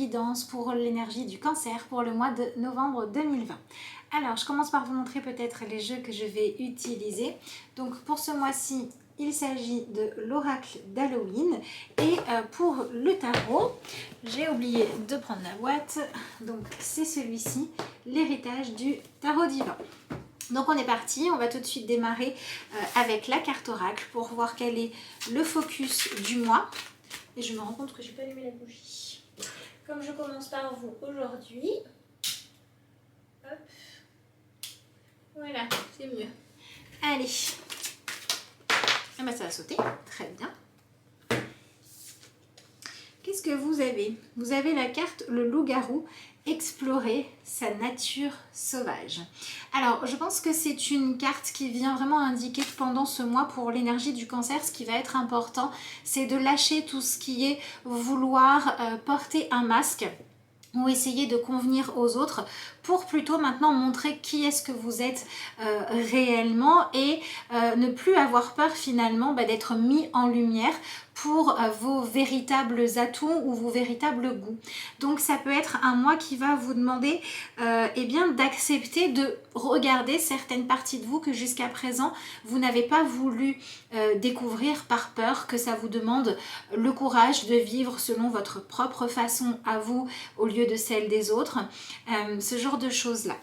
guidance pour l'énergie du cancer pour le mois de novembre 2020. Alors, je commence par vous montrer peut-être les jeux que je vais utiliser. Donc, pour ce mois-ci, il s'agit de l'oracle d'Halloween. Et pour le tarot, j'ai oublié de prendre la boîte. Donc, c'est celui-ci, l'héritage du tarot divin. Donc on est parti, on va tout de suite démarrer avec la carte oracle pour voir quel est le focus du mois. Et je me rends compte que j'ai pas allumé la bougie. Comme je commence par vous aujourd'hui, hop, voilà, c'est mieux. Allez, ah ben ça va sauter, très bien. Qu'est-ce que vous avez? Vous avez la carte le loup-garou, explorer sa nature sauvage. Alors, je pense que c'est une carte qui vient vraiment indiquer que pendant ce mois, pour l'énergie du cancer, ce qui va être important, c'est de lâcher tout ce qui est vouloir porter un masque ou essayer de convenir aux autres pour plutôt maintenant montrer qui est-ce que vous êtes réellement et ne plus avoir peur finalement d'être mis en lumière pour vos véritables atouts ou vos véritables goûts. Donc ça peut être un mois qui va vous demander eh bien d'accepter de regarder certaines parties de vous que jusqu'à présent vous n'avez pas voulu découvrir par peur que ça vous demande le courage de vivre selon votre propre façon à vous au lieu de celle des autres, ce genre de choses là.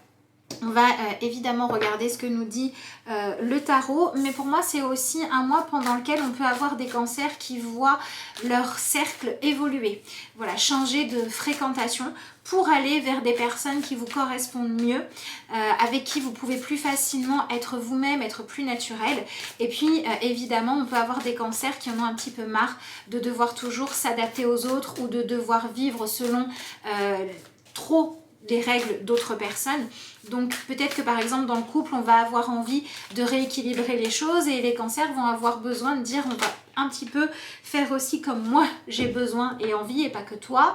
On va évidemment regarder ce que nous dit le tarot, mais pour moi c'est aussi un mois pendant lequel on peut avoir des cancers qui voient leur cercle évoluer, voilà, changer de fréquentation pour aller vers des personnes qui vous correspondent mieux, avec qui vous pouvez plus facilement être vous-même, être plus naturel. Et puis évidemment on peut avoir des cancers qui en ont un petit peu marre de devoir toujours s'adapter aux autres ou de devoir vivre selon trop les règles d'autres personnes. Donc peut-être que par exemple dans le couple on va avoir envie de rééquilibrer les choses et les cancers vont avoir besoin de dire on va un petit peu faire aussi comme moi j'ai besoin et envie et pas que toi.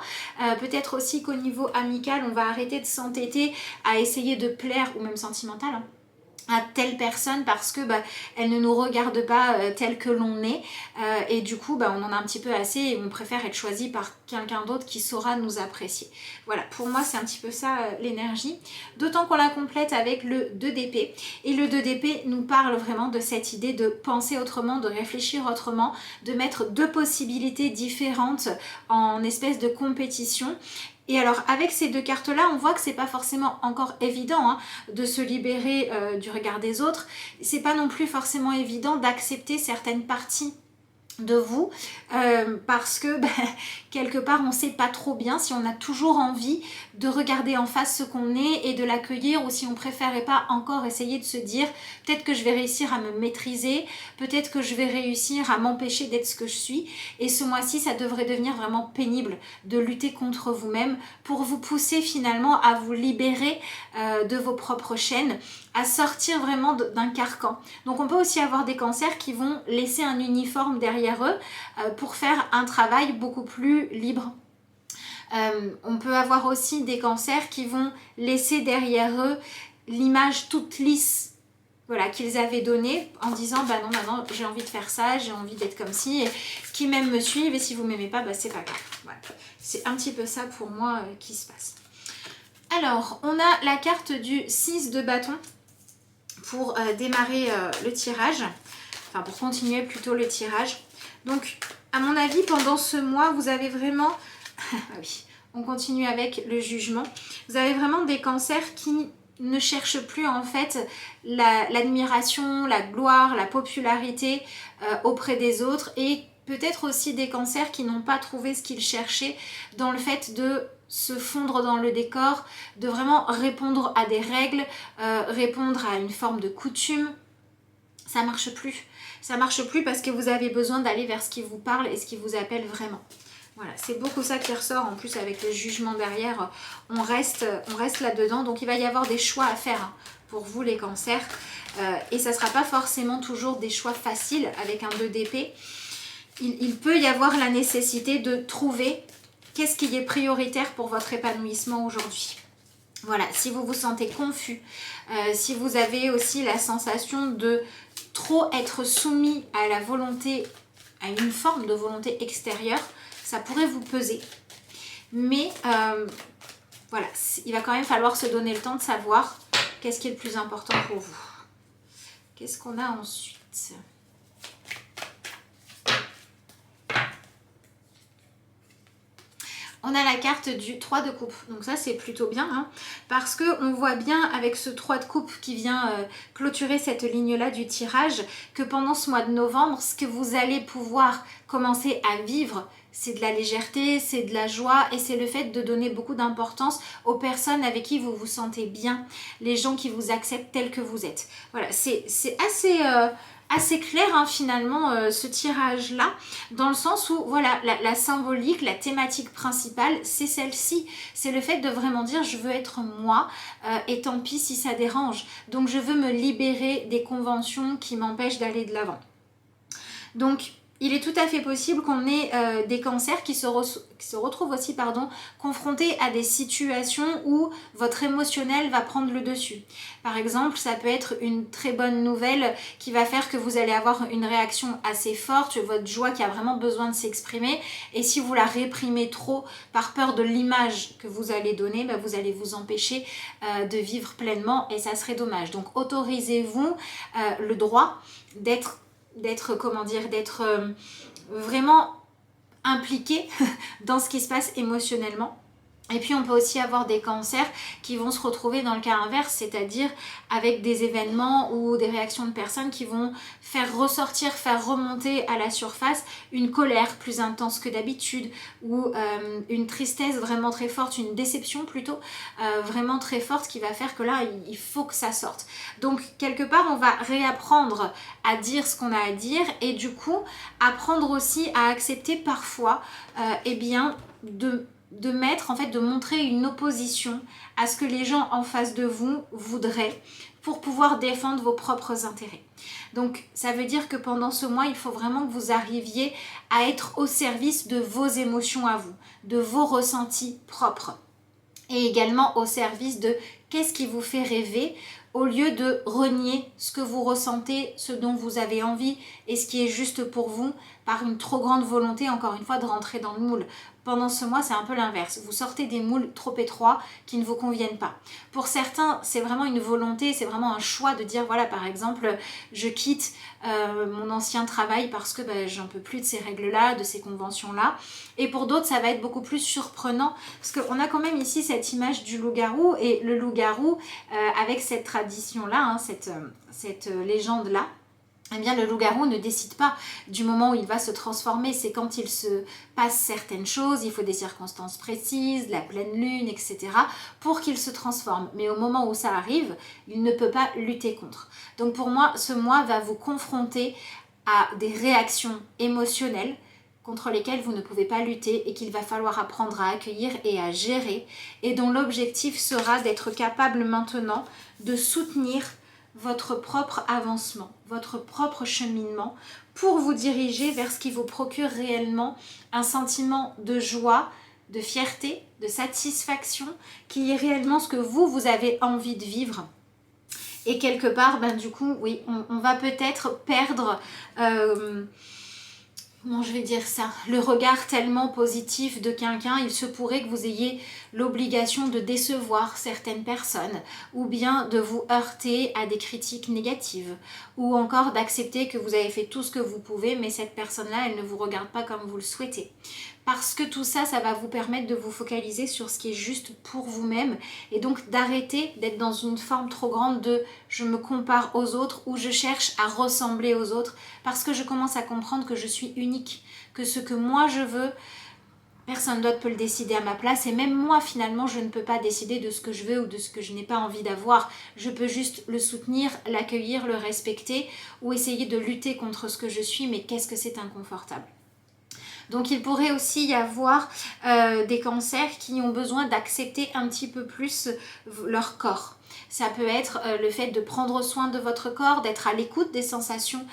Peut-être aussi qu'au niveau amical on va arrêter de s'entêter à essayer de plaire, ou même sentimental hein, à telle personne parce que elle ne nous regarde pas tel que l'on est et du coup on en a un petit peu assez et on préfère être choisi par quelqu'un d'autre qui saura nous apprécier. Voilà, pour moi c'est un petit peu ça l'énergie, d'autant qu'on la complète avec le 2 d'épée et le 2 d'épée nous parle vraiment de cette idée de penser autrement, de réfléchir autrement, de mettre deux possibilités différentes en espèce de compétition. Et alors avec ces deux cartes là on voit que c'est pas forcément encore évident hein, de se libérer du regard des autres, c'est pas non plus forcément évident d'accepter certaines parties de vous parce que quelque part on sait pas trop bien si on a toujours envie de regarder en face ce qu'on est et de l'accueillir, ou si on préférait pas encore essayer de se dire peut-être que je vais réussir à me maîtriser, peut-être que je vais réussir à m'empêcher d'être ce que je suis. Et ce mois-ci ça devrait devenir vraiment pénible de lutter contre vous-même pour vous pousser finalement à vous libérer de vos propres chaînes, à sortir vraiment d'un carcan. Donc on peut aussi avoir des cancers qui vont laisser un uniforme derrière eux pour faire un travail beaucoup plus libre. On peut avoir aussi des cancers qui vont laisser derrière eux l'image toute lisse, voilà, qu'ils avaient donnée en disant non maintenant j'ai envie de faire ça, j'ai envie d'être comme ci, et qui m'aiment me suivent, et si vous m'aimez pas c'est pas grave. Voilà. C'est un petit peu ça pour moi qui se passe. Alors on a la carte du 6 de bâton pour démarrer le tirage, enfin pour continuer plutôt le tirage. Donc à mon avis pendant ce mois vous avez vraiment ah oui, on continue avec le jugement, vous avez vraiment des cancers qui ne cherchent plus en fait l'admiration, la gloire, la popularité auprès des autres, et peut-être aussi des cancers qui n'ont pas trouvé ce qu'ils cherchaient dans le fait de se fondre dans le décor, de vraiment répondre à des règles, répondre à une forme de coutume. Ça marche plus. Ça marche plus parce que vous avez besoin d'aller vers ce qui vous parle et ce qui vous appelle vraiment. Voilà, c'est beaucoup ça qui ressort. En plus avec le jugement derrière, on reste là-dedans. Donc il va y avoir des choix à faire hein, pour vous les cancers. Et ça ne sera pas forcément toujours des choix faciles avec un 2 d'épée. Il peut y avoir la nécessité de trouver qu'est-ce qui est prioritaire pour votre épanouissement aujourd'hui. Voilà, si vous vous sentez confus, si vous avez aussi la sensation de trop être soumis à la volonté, à une forme de volonté extérieure, ça pourrait vous peser. Mais voilà, il va quand même falloir se donner le temps de savoir qu'est-ce qui est le plus important pour vous. Qu'est-ce qu'on a ensuite ? On a la carte du 3 de coupe, donc ça c'est plutôt bien, hein, parce qu'on voit bien avec ce 3 de coupe qui vient clôturer cette ligne-là du tirage, que pendant ce mois de novembre, ce que vous allez pouvoir commencer à vivre, c'est de la légèreté, c'est de la joie et c'est le fait de donner beaucoup d'importance aux personnes avec qui vous vous sentez bien, les gens qui vous acceptent tels que vous êtes. Voilà, c'est assez clair hein, finalement ce tirage là, dans le sens où voilà la symbolique, la thématique principale c'est celle-ci, c'est le fait de vraiment dire je veux être moi et tant pis si ça dérange, donc je veux me libérer des conventions qui m'empêchent d'aller de l'avant. Donc il est tout à fait possible qu'on ait des cancers qui se retrouvent aussi confrontés à des situations où votre émotionnel va prendre le dessus. Par exemple, ça peut être une très bonne nouvelle qui va faire que vous allez avoir une réaction assez forte, votre joie qui a vraiment besoin de s'exprimer. Et si vous la réprimez trop par peur de l'image que vous allez donner, vous allez vous empêcher de vivre pleinement et ça serait dommage. Donc autorisez-vous le droit d'être vraiment impliqué dans ce qui se passe émotionnellement. Et puis on peut aussi avoir des cancers qui vont se retrouver dans le cas inverse, c'est-à-dire avec des événements ou des réactions de personnes qui vont faire ressortir, faire remonter à la surface une colère plus intense que d'habitude ou une tristesse vraiment très forte, une déception plutôt vraiment très forte qui va faire que là il faut que ça sorte. Donc quelque part on va réapprendre à dire ce qu'on a à dire et du coup apprendre aussi à accepter parfois de montrer une opposition à ce que les gens en face de vous voudraient pour pouvoir défendre vos propres intérêts. Donc ça veut dire que pendant ce mois, il faut vraiment que vous arriviez à être au service de vos émotions à vous, de vos ressentis propres et également au service de qu'est-ce qui vous fait rêver au lieu de renier ce que vous ressentez, ce dont vous avez envie et ce qui est juste pour vous par une trop grande volonté, encore une fois, de rentrer dans le moule. Pendant ce mois, c'est un peu l'inverse. Vous sortez des moules trop étroits qui ne vous conviennent pas. Pour certains, c'est vraiment une volonté, c'est vraiment un choix de dire, voilà, par exemple, je quitte mon ancien travail parce que j'en peux plus de ces règles-là, de ces conventions-là. Et pour d'autres, ça va être beaucoup plus surprenant parce qu'on a quand même ici cette image du loup-garou et le loup-garou avec cette tradition-là, hein, cette légende-là. Eh bien, le loup-garou ne décide pas du moment où il va se transformer, c'est quand il se passe certaines choses, il faut des circonstances précises, la pleine lune, etc. pour qu'il se transforme. Mais au moment où ça arrive, il ne peut pas lutter contre. Donc pour moi, ce mois va vous confronter à des réactions émotionnelles contre lesquelles vous ne pouvez pas lutter et qu'il va falloir apprendre à accueillir et à gérer et dont l'objectif sera d'être capable maintenant de soutenir votre propre avancement, votre propre cheminement pour vous diriger vers ce qui vous procure réellement un sentiment de joie, de fierté, de satisfaction, qui est réellement ce que vous avez envie de vivre. Et quelque part, du coup, oui, on va peut-être perdre... comment je vais dire ça, le regard tellement positif de quelqu'un, il se pourrait que vous ayez l'obligation de décevoir certaines personnes ou bien de vous heurter à des critiques négatives ou encore d'accepter que vous avez fait tout ce que vous pouvez mais cette personne-là, elle ne vous regarde pas comme vous le souhaitez. Parce que tout ça, ça va vous permettre de vous focaliser sur ce qui est juste pour vous-même et donc d'arrêter d'être dans une forme trop grande de je me compare aux autres ou je cherche à ressembler aux autres parce que je commence à comprendre que je suis unique, que ce que moi je veux, personne d'autre peut le décider à ma place et même moi finalement je ne peux pas décider de ce que je veux ou de ce que je n'ai pas envie d'avoir. Je peux juste le soutenir, l'accueillir, le respecter ou essayer de lutter contre ce que je suis mais qu'est-ce que c'est inconfortable. Donc il pourrait aussi y avoir des cancers qui ont besoin d'accepter un petit peu plus leur corps. Ça peut être le fait de prendre soin de votre corps, d'être à l'écoute des sensations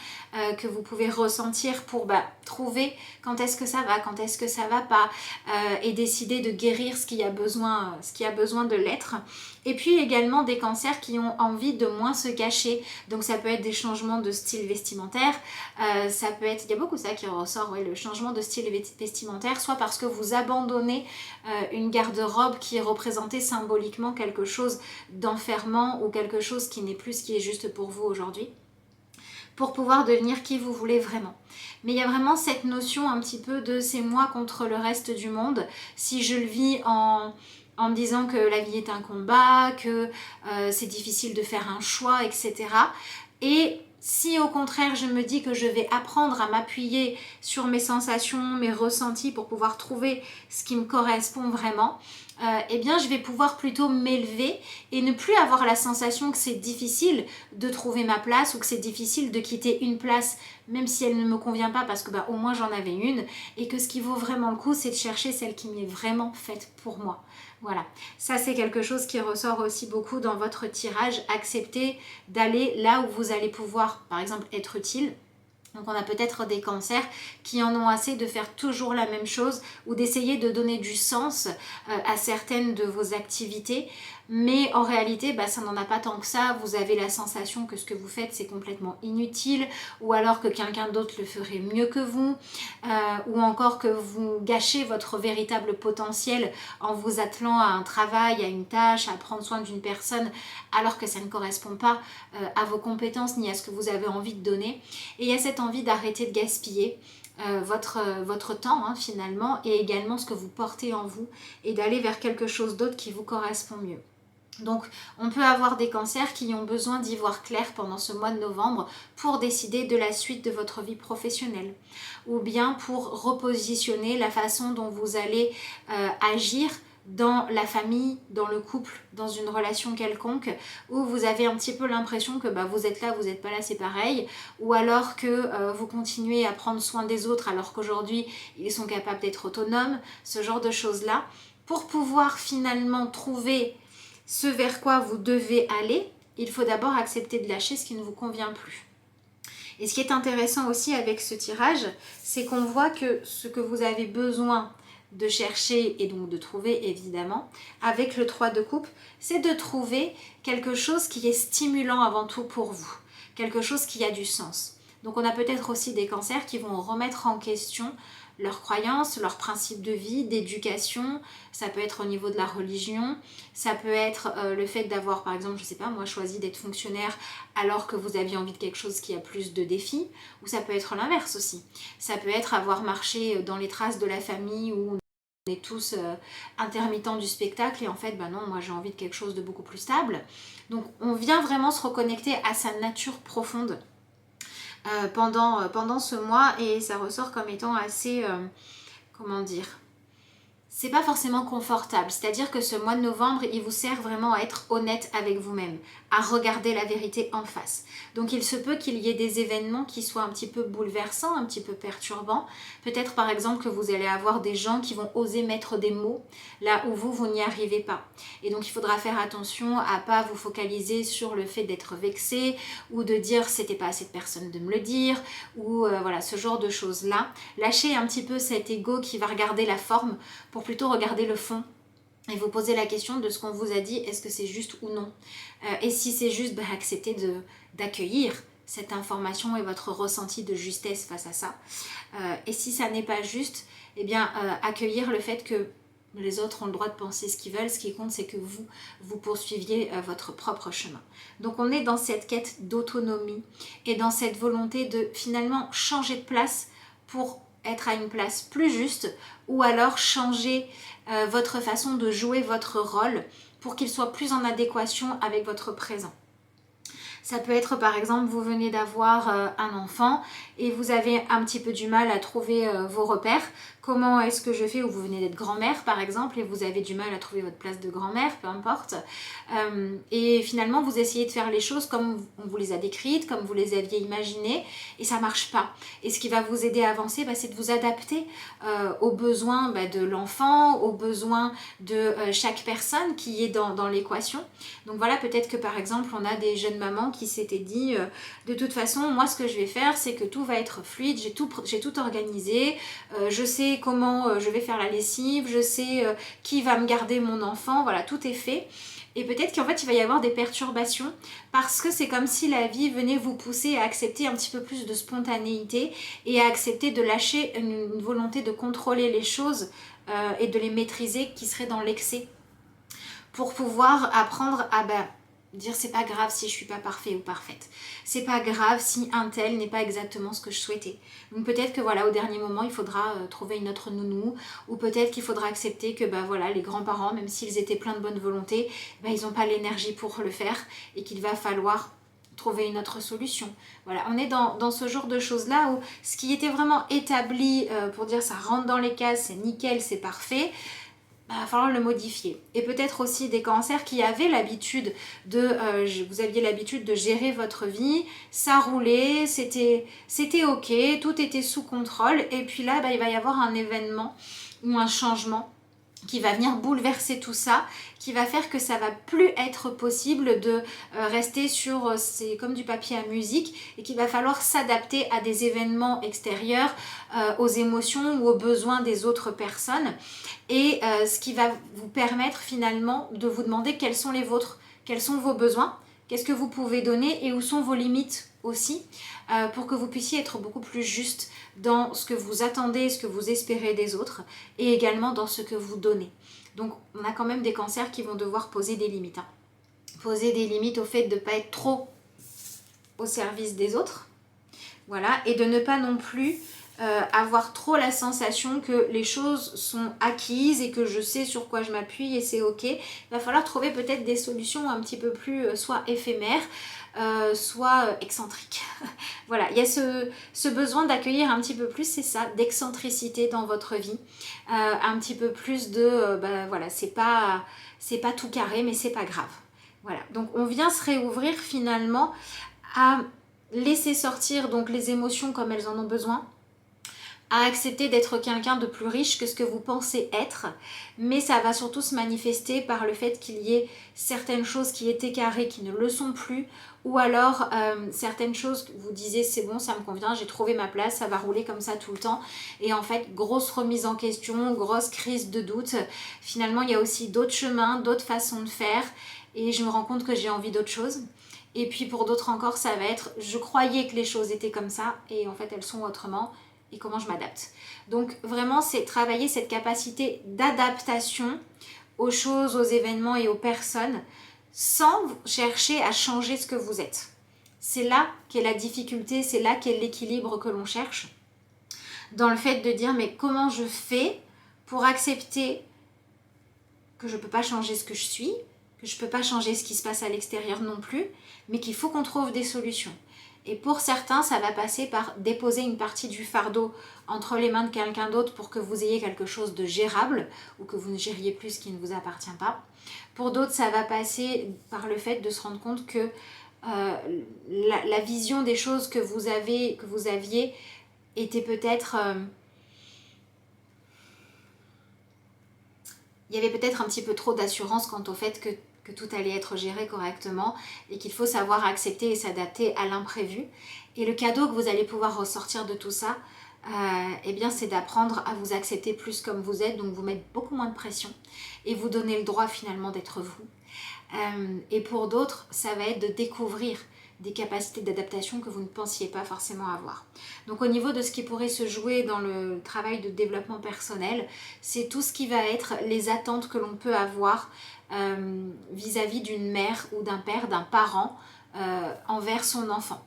que vous pouvez ressentir pour trouver quand est-ce que ça va, quand est-ce que ça va pas et décider de guérir ce qui a besoin de l'être. Et puis également des cancers qui ont envie de moins se cacher. Donc ça peut être des changements de style vestimentaire, ça peut être, il y a beaucoup ça qui ressort, ouais, le changement de style vestimentaire, soit parce que vous abandonnez une garde-robe qui représentait symboliquement quelque chose d'enfermant ou quelque chose qui n'est plus ce qui est juste pour vous aujourd'hui, pour pouvoir devenir qui vous voulez vraiment. Mais il y a vraiment cette notion un petit peu de c'est moi contre le reste du monde. Si je le vis en me disant que la vie est un combat, que c'est difficile de faire un choix, etc. Et si au contraire je me dis que je vais apprendre à m'appuyer sur mes sensations, mes ressentis pour pouvoir trouver ce qui me correspond vraiment, eh bien je vais pouvoir plutôt m'élever et ne plus avoir la sensation que c'est difficile de trouver ma place ou que c'est difficile de quitter une place même si elle ne me convient pas parce que au moins j'en avais une, et que ce qui vaut vraiment le coup c'est de chercher celle qui m'est vraiment faite pour moi. Voilà, ça c'est quelque chose qui ressort aussi beaucoup dans votre tirage. Acceptez d'aller là où vous allez pouvoir par exemple être utile. Donc on a peut-être des cancers qui en ont assez de faire toujours la même chose ou d'essayer de donner du sens à certaines de vos activités. Mais en réalité, ça n'en a pas tant que ça. Vous avez la sensation que ce que vous faites, c'est complètement inutile, ou alors que quelqu'un d'autre le ferait mieux que vous, ou encore que vous gâchez votre véritable potentiel en vous attelant à un travail, à une tâche, à prendre soin d'une personne, alors que ça ne correspond pas à vos compétences ni à ce que vous avez envie de donner. Et il y a cette envie d'arrêter de gaspiller votre temps finalement, et également ce que vous portez en vous, et d'aller vers quelque chose d'autre qui vous correspond mieux. Donc on peut avoir des cancers qui ont besoin d'y voir clair pendant ce mois de novembre pour décider de la suite de votre vie professionnelle, ou bien pour repositionner la façon dont vous allez agir dans la famille, dans le couple, dans une relation quelconque, où vous avez un petit peu l'impression que vous êtes là, vous n'êtes pas là, c'est pareil, ou alors que vous continuez à prendre soin des autres alors qu'aujourd'hui ils sont capables d'être autonomes, ce genre de choses-là, pour pouvoir finalement trouver ce vers quoi vous devez aller. Il faut d'abord accepter de lâcher ce qui ne vous convient plus. Et ce qui est intéressant aussi avec ce tirage, c'est qu'on voit que ce que vous avez besoin de chercher et donc de trouver évidemment avec le 3 de coupe, c'est de trouver quelque chose qui est stimulant avant tout pour vous, quelque chose qui a du sens. Donc on a peut-être aussi des cancers qui vont remettre en question leurs croyances, leurs principes de vie, d'éducation. Ça peut être au niveau de la religion, ça peut être le fait d'avoir par exemple, je sais pas moi, choisi d'être fonctionnaire alors que vous aviez envie de quelque chose qui a plus de défis, ou ça peut être l'inverse aussi. Ça peut être avoir marché dans les traces de la famille où on est tous intermittents du spectacle et en fait non, moi j'ai envie de quelque chose de beaucoup plus stable. Donc on vient vraiment se reconnecter à sa nature profonde pendant ce mois, et ça ressort comme étant assez, comment dire, c'est pas forcément confortable. C'est-à-dire que ce mois de novembre, il vous sert vraiment à être honnête avec vous-même, à regarder la vérité en face. Donc il se peut qu'il y ait des événements qui soient un petit peu bouleversants, un petit peu perturbants. Peut-être par exemple que vous allez avoir des gens qui vont oser mettre des mots là où vous n'y arrivez pas. Et donc il faudra faire attention à pas vous focaliser sur le fait d'être vexé ou de dire c'était pas assez de personne de me le dire, ou voilà, ce genre de choses-là. Lâchez un petit peu cet ego qui va regarder la forme pour plutôt regarder le fond et vous poser la question de ce qu'on vous a dit, est-ce que c'est juste ou non. Et si c'est juste, acceptez d'accueillir cette information et votre ressenti de justesse face à ça. Et si ça n'est pas juste, accueillir le fait que les autres ont le droit de penser ce qu'ils veulent. Ce qui compte, c'est que vous poursuiviez votre propre chemin. Donc on est dans cette quête d'autonomie et dans cette volonté de finalement changer de place pour être à une place plus juste, ou alors changer votre façon de jouer votre rôle pour qu'il soit plus en adéquation avec votre présent. Ça peut être par exemple, vous venez d'avoir un enfant et vous avez un petit peu du mal à trouver vos repères. Comment est-ce que je fais? Ou vous venez d'être grand-mère par exemple et vous avez du mal à trouver votre place de grand-mère, peu importe. Et finalement vous essayez de faire les choses comme on vous les a décrites, comme vous les aviez imaginées, et ça marche pas. Et ce qui va vous aider à avancer, c'est de vous adapter aux besoins de l'enfant, aux besoins de chaque personne qui est dans l'équation. Donc voilà, peut-être que par exemple on a des jeunes mamans qui s'étaient dit de toute façon moi ce que je vais faire c'est que tout va être fluide, j'ai tout organisé, je sais comment je vais faire la lessive, je sais qui va me garder mon enfant, voilà, tout est fait. Et peut-être qu'en fait il va y avoir des perturbations parce que c'est comme si la vie venait vous pousser à accepter un petit peu plus de spontanéité et à accepter de lâcher une volonté de contrôler les choses et de les maîtriser qui serait dans l'excès, pour pouvoir apprendre à dire c'est pas grave si je suis pas parfait ou parfaite. C'est pas grave si un tel n'est pas exactement ce que je souhaitais. Donc peut-être que voilà, au dernier moment, il faudra trouver une autre nounou, ou peut-être qu'il faudra accepter que voilà, les grands-parents, même s'ils étaient pleins de bonne volonté, ils n'ont pas l'énergie pour le faire et qu'il va falloir trouver une autre solution. Voilà, on est dans ce genre de choses-là où ce qui était vraiment établi pour dire ça rentre dans les cases, c'est nickel, c'est parfait, il va falloir le modifier. Et peut-être aussi des cancers qui avaient l'habitude vous aviez l'habitude de gérer votre vie, ça roulait, c'était ok, tout était sous contrôle, et puis là il va y avoir un événement ou un changement qui va venir bouleverser tout ça, qui va faire que ça va plus être possible de rester sur, c'est comme du papier à musique, et qu'il va falloir s'adapter à des événements extérieurs, aux émotions ou aux besoins des autres personnes, et ce qui va vous permettre finalement de vous demander quels sont les vôtres, quels sont vos besoins, qu'est-ce que vous pouvez donner et où sont vos limites aussi, pour que vous puissiez être beaucoup plus juste dans ce que vous attendez, ce que vous espérez des autres, et également dans ce que vous donnez. Donc on a quand même des cancers qui vont devoir poser des limites. Poser des limites au fait de ne pas être trop au service des autres, voilà, et de ne pas non plus avoir trop la sensation que les choses sont acquises et que je sais sur quoi je m'appuie et c'est ok. Il va falloir trouver peut-être des solutions un petit peu plus soit éphémères, soit excentriques. Voilà, il y a ce besoin d'accueillir un petit peu plus, c'est ça, d'excentricité dans votre vie, un petit peu plus de, voilà, c'est pas tout carré, mais c'est pas grave. Voilà, donc on vient se réouvrir finalement à laisser sortir donc les émotions comme elles en ont besoin, à accepter d'être quelqu'un de plus riche que ce que vous pensez être, mais ça va surtout se manifester par le fait qu'il y ait certaines choses qui étaient carrées qui ne le sont plus, ou alors certaines choses que vous disiez c'est bon, ça me convient, j'ai trouvé ma place, ça va rouler comme ça tout le temps, et en fait grosse remise en question, grosse crise de doute. Finalement il y a aussi d'autres chemins, d'autres façons de faire, et je me rends compte que j'ai envie d'autre chose. Et puis pour d'autres encore ça va être je croyais que les choses étaient comme ça et en fait elles sont autrement, et comment je m'adapte. Donc vraiment c'est travailler cette capacité d'adaptation aux choses, aux événements et aux personnes sans chercher à changer ce que vous êtes. C'est là qu'est la difficulté, c'est là qu'est l'équilibre que l'on cherche, dans le fait de dire mais comment je fais pour accepter que je ne peux pas changer ce que je suis, que je ne peux pas changer ce qui se passe à l'extérieur non plus, mais qu'il faut qu'on trouve des solutions. Et pour certains, ça va passer par déposer une partie du fardeau entre les mains de quelqu'un d'autre pour que vous ayez quelque chose de gérable ou que vous ne gériez plus ce qui ne vous appartient pas. Pour d'autres, ça va passer par le fait de se rendre compte que la vision des choses que vous aviez était peut-être... il y avait peut-être un petit peu trop d'assurance quant au fait que tout allait être géré correctement et qu'il faut savoir accepter et s'adapter à l'imprévu. Et le cadeau que vous allez pouvoir ressortir de tout ça, eh bien c'est d'apprendre à vous accepter plus comme vous êtes, donc vous mettre beaucoup moins de pression et vous donner le droit finalement d'être vous. Et pour d'autres, ça va être de découvrir des capacités d'adaptation que vous ne pensiez pas forcément avoir. Donc au niveau de ce qui pourrait se jouer dans le travail de développement personnel, c'est tout ce qui va être les attentes que l'on peut avoir vis-à-vis d'une mère ou d'un père, d'un parent envers son enfant.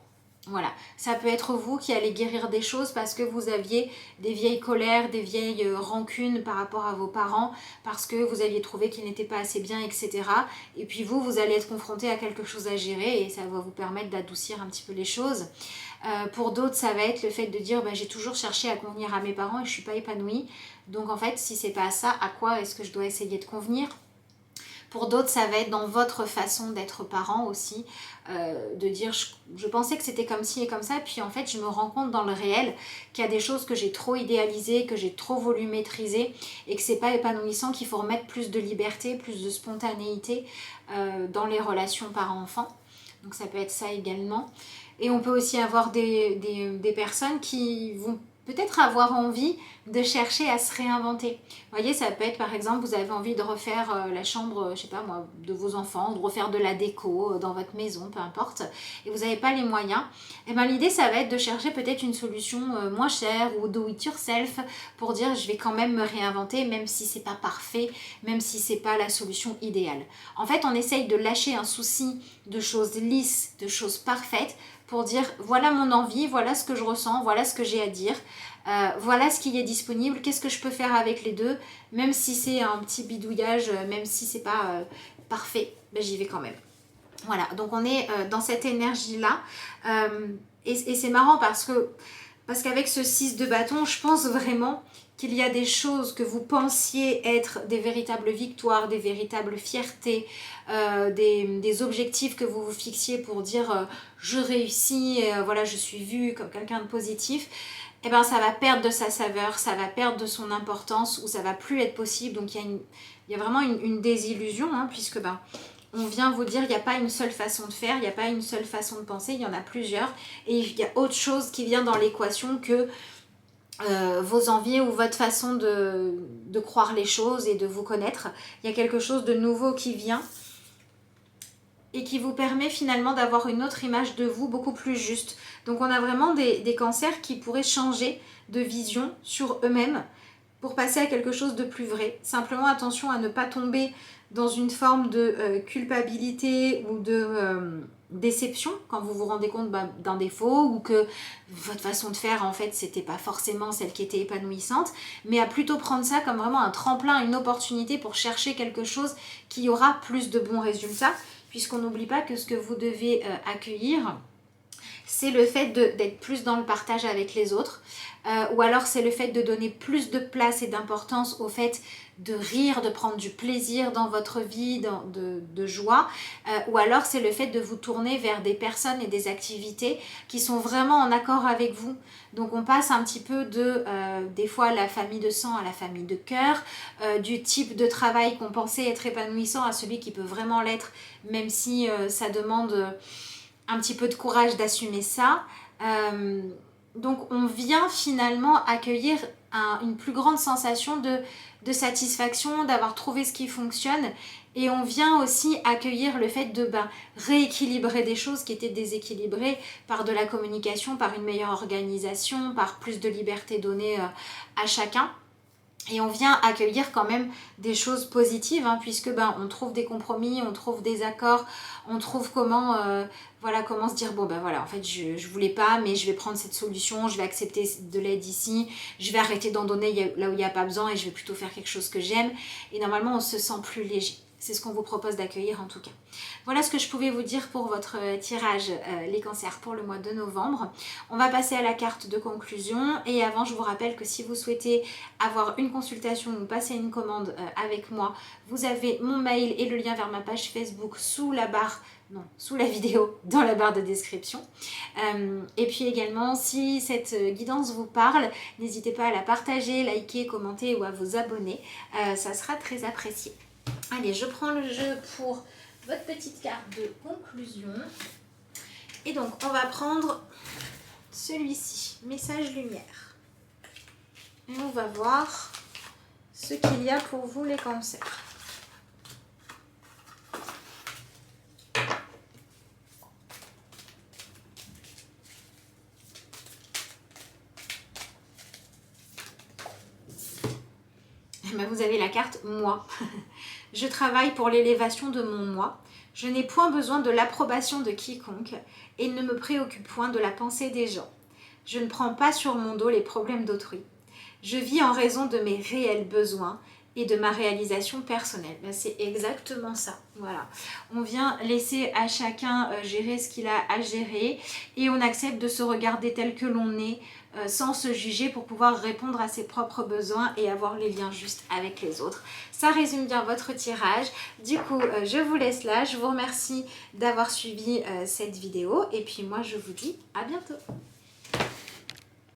Voilà, ça peut être vous qui allez guérir des choses parce que vous aviez des vieilles colères, des vieilles rancunes par rapport à vos parents, parce que vous aviez trouvé qu'ils n'étaient pas assez bien, etc. Et puis vous allez être confronté à quelque chose à gérer et ça va vous permettre d'adoucir un petit peu les choses. Pour d'autres, ça va être le fait de dire j'ai toujours cherché à convenir à mes parents et je ne suis pas épanouie. Donc en fait, si c'est pas ça, à quoi est-ce que je dois essayer de convenir ? Pour d'autres, ça va être dans votre façon d'être parent aussi, de dire je pensais que c'était comme ci et comme ça, puis en fait je me rends compte dans le réel qu'il y a des choses que j'ai trop idéalisées, que j'ai trop voulu maîtriser et que c'est pas épanouissant, qu'il faut remettre plus de liberté, plus de spontanéité dans les relations parents-enfants. Donc ça peut être ça également. Et on peut aussi avoir des personnes qui vont peut-être avoir envie de chercher à se réinventer. Vous voyez, ça peut être par exemple, vous avez envie de refaire la chambre, je sais pas moi, de vos enfants, de refaire de la déco dans votre maison, peu importe, et vous n'avez pas les moyens. Et bien l'idée, ça va être de chercher peut-être une solution moins chère ou do it yourself pour dire je vais quand même me réinventer, même si c'est pas parfait, même si c'est pas la solution idéale. En fait, on essaye de lâcher un souci de choses lisses, de choses parfaites, pour dire voilà mon envie, voilà ce que je ressens, voilà ce que j'ai à dire, voilà ce qui est disponible, qu'est-ce que je peux faire avec les deux, même si c'est un petit bidouillage, même si c'est pas parfait, ben j'y vais quand même. Voilà, donc on est dans cette énergie-là, et c'est marrant parce qu'avec ce 6 de bâton, je pense vraiment qu'il y a des choses que vous pensiez être des véritables victoires, des véritables fiertés, des objectifs que vous vous fixiez pour dire je réussis, voilà, je suis vue comme quelqu'un de positif, et ben ça va perdre de sa saveur, ça va perdre de son importance, ou ça va plus être possible. Donc il y a vraiment une désillusion, hein, puisque on vient vous dire il n'y a pas une seule façon de faire, il n'y a pas une seule façon de penser, il y en a plusieurs, et il y a autre chose qui vient dans l'équation que vos envies ou votre façon de croire les choses et de vous connaître. Il y a quelque chose de nouveau qui vient et qui vous permet finalement d'avoir une autre image de vous beaucoup plus juste. Donc on a vraiment des cancers qui pourraient changer de vision sur eux-mêmes pour passer à quelque chose de plus vrai. Simplement attention à ne pas tomber dans une forme de culpabilité ou de déception quand vous vous rendez compte d'un défaut, ou que votre façon de faire en fait c'était pas forcément celle qui était épanouissante, mais à plutôt prendre ça comme vraiment un tremplin, une opportunité pour chercher quelque chose qui aura plus de bons résultats, puisqu'on n'oublie pas que ce que vous devez accueillir, c'est le fait d'être plus dans le partage avec les autres, ou alors c'est le fait de donner plus de place et d'importance au fait de rire, de prendre du plaisir dans votre vie, de joie, ou alors c'est le fait de vous tourner vers des personnes et des activités qui sont vraiment en accord avec vous. Donc on passe un petit peu des fois la famille de sang à la famille de cœur, du type de travail qu'on pensait être épanouissant à celui qui peut vraiment l'être, même si ça demande un petit peu de courage d'assumer ça. Donc on vient finalement accueillir une plus grande sensation de satisfaction, d'avoir trouvé ce qui fonctionne, et on vient aussi accueillir le fait de rééquilibrer des choses qui étaient déséquilibrées par de la communication, par une meilleure organisation, par plus de liberté donnée à chacun. Et on vient accueillir quand même des choses positives, hein, puisque on trouve des compromis, on trouve des accords, on trouve comment se dire voilà, en fait je voulais pas, mais je vais prendre cette solution, je vais accepter de l'aide ici, je vais arrêter d'en donner là où il n'y a pas besoin et je vais plutôt faire quelque chose que j'aime. Et normalement on se sent plus léger. C'est ce qu'on vous propose d'accueillir en tout cas. Voilà ce que je pouvais vous dire pour votre tirage les cancers pour le mois de novembre. On va passer à la carte de conclusion, et avant je vous rappelle que si vous souhaitez avoir une consultation ou passer une commande avec moi, vous avez mon mail et le lien vers ma page Facebook sous la vidéo, dans la barre de description. Et puis également, si cette guidance vous parle, n'hésitez pas à la partager, liker, commenter ou à vous abonner. Ça sera très apprécié. Allez, je prends le jeu pour votre petite carte de conclusion. Et donc, on va prendre celui-ci, message lumière. Et on va voir ce qu'il y a pour vous les cancers. Vous avez la carte moi. Je travaille pour l'élévation de mon moi. Je n'ai point besoin de l'approbation de quiconque et ne me préoccupe point de la pensée des gens. Je ne prends pas sur mon dos les problèmes d'autrui. Je vis en raison de mes réels besoins et de ma réalisation personnelle. C'est exactement ça. Voilà. On vient laisser à chacun gérer ce qu'il a à gérer, et on accepte de se regarder tel que l'on est, sans se juger, pour pouvoir répondre à ses propres besoins et avoir les liens justes avec les autres. Ça résume bien votre tirage. Du coup, je vous laisse là. Je vous remercie d'avoir suivi cette vidéo, et puis moi je vous dis à bientôt.